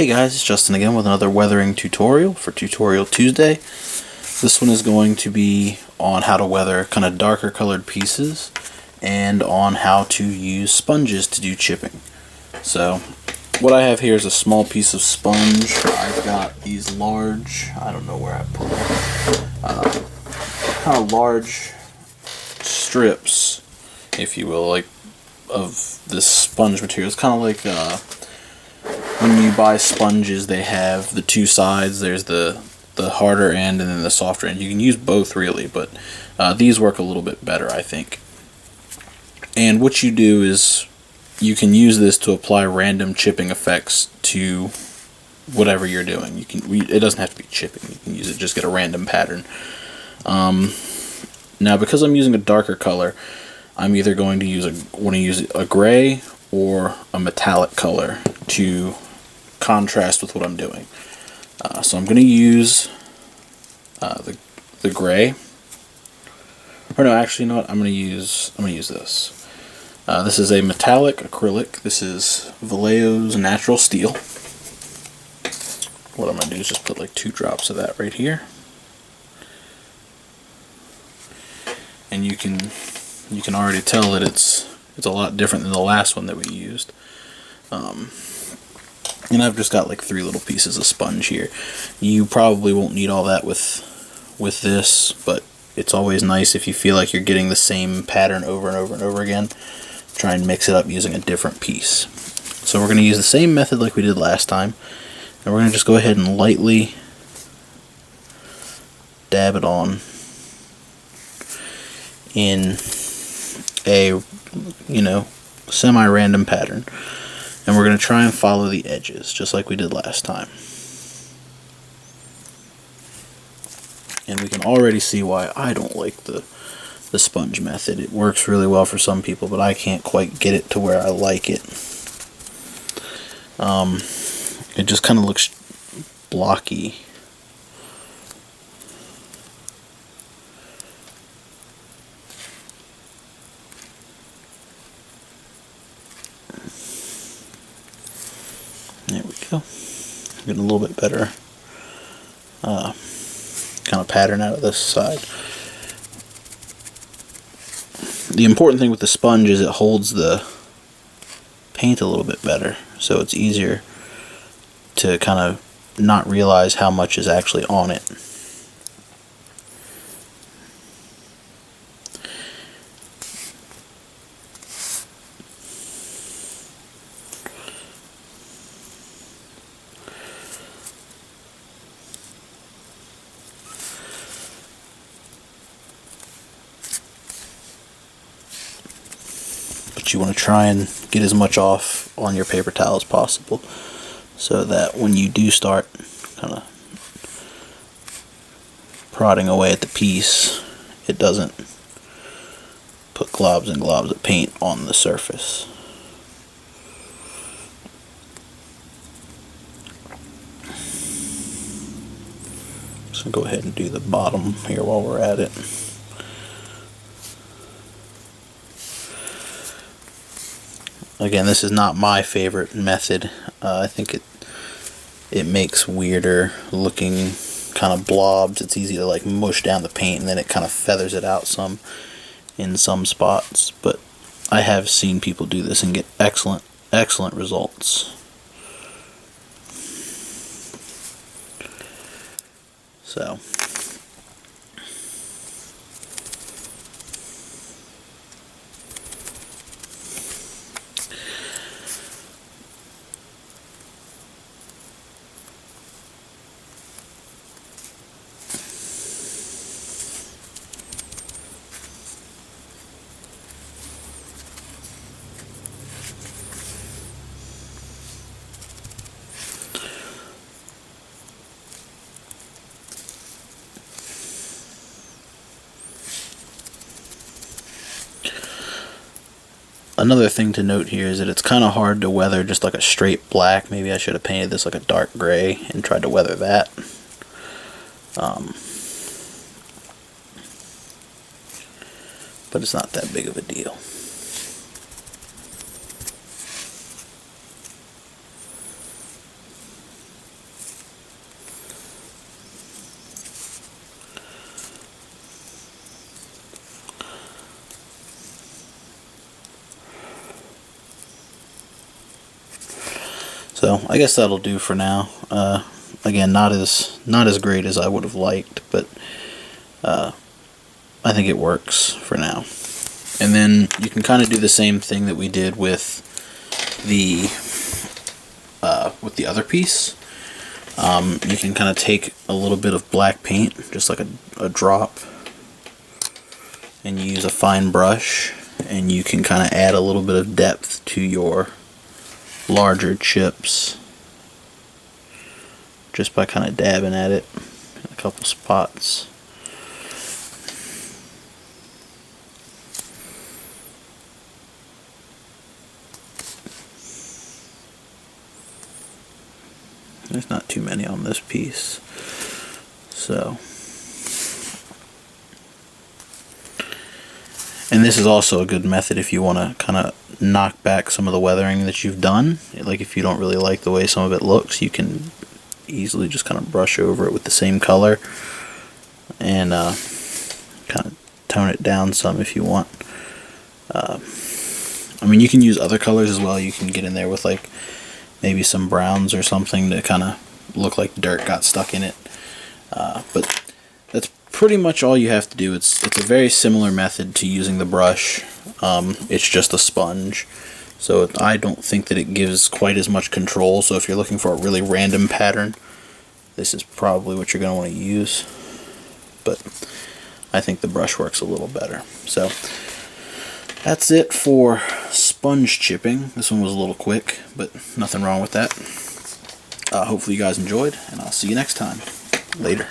Hey guys, it's Justin again with another weathering tutorial for Tutorial Tuesday. This one is going to be on how to weather kind of darker colored pieces and on how to use sponges to do chipping. So what I have here is a small piece of sponge. I've got these large, I don't know where I put them, kind of large strips, if you will, like of this sponge material. It's kind of like when you buy sponges, they have the two sides. There's the harder end and then the softer end. You can use both really, but these work a little bit better, I think. And what you do is you can use this to apply random chipping effects to whatever you're doing. It doesn't have to be chipping. You can use it, just get a random pattern. Now, because I'm using a darker color, I'm either going to use a gray or a metallic color to contrast with what I'm doing. So I'm going to use the gray. Or no, actually, you know what? I'm going to use this. This is a metallic acrylic. This is Vallejo's Natural Steel. What I'm going to do is just put like 2 drops of that right here. And you can already tell that it's a lot different than the last one that we used. And I've just got like 3 little pieces of sponge here. You probably won't need all that with this, but it's always nice if you feel like you're getting the same pattern over and over and over again. Try and mix it up using a different piece. So we're going to use the same method like we did last time, and we're going to just go ahead and lightly dab it on in a, semi-random pattern. And we're going to try and follow the edges, just like we did last time. And we can already see why I don't like the sponge method. It works really well for some people, but I can't quite get it to where I like it. It just kind of looks blocky. There we go. Getting a little bit better kind of pattern out of this side. The important thing with the sponge is it holds the paint a little bit better, so it's easier to kind of not realize how much is actually on it. But you want to try and get as much off on your paper towel as possible, so that when you do start kind of prodding away at the piece, it doesn't put globs and globs of paint on the surface. So go ahead and do the bottom here while we're at it. Again, this is not my favorite method. I think it makes weirder looking kind of blobs. It's easy to like mush down the paint, and then it kind of feathers it out some in some spots. But I have seen people do this and get excellent results. So another thing to note here is that it's kind of hard to weather just like a straight black. Maybe I should have painted this like a dark gray and tried to weather that. But it's not that big of a deal. So I guess that'll do for now. Again, not as great as I would have liked, but I think it works for now. And then you can kind of do the same thing that we did with the other piece. You can kind of take a little bit of black paint, just like a drop, and you use a fine brush, and you can kind of add a little bit of depth to your larger chips just by kind of dabbing at it in a couple spots. There's not too many on this piece, so. And this is also a good method if you want to kind of knock back some of the weathering that you've done. Like if you don't really like the way some of it looks, you can easily just kind of brush over it with the same color and kind of tone it down some if you want. I mean, you can use other colors as well. You can get in there with like maybe some browns or something to kind of look like dirt got stuck in it. But that's pretty much all you have to do. It's a very similar method to using the brush. It's just a sponge. So I don't think that it gives quite as much control. So if you're looking for a really random pattern, this is probably what you're going to want to use. But I think the brush works a little better. So that's it for sponge chipping. This one was a little quick, but nothing wrong with that. Hopefully you guys enjoyed, and I'll see you next time. Later.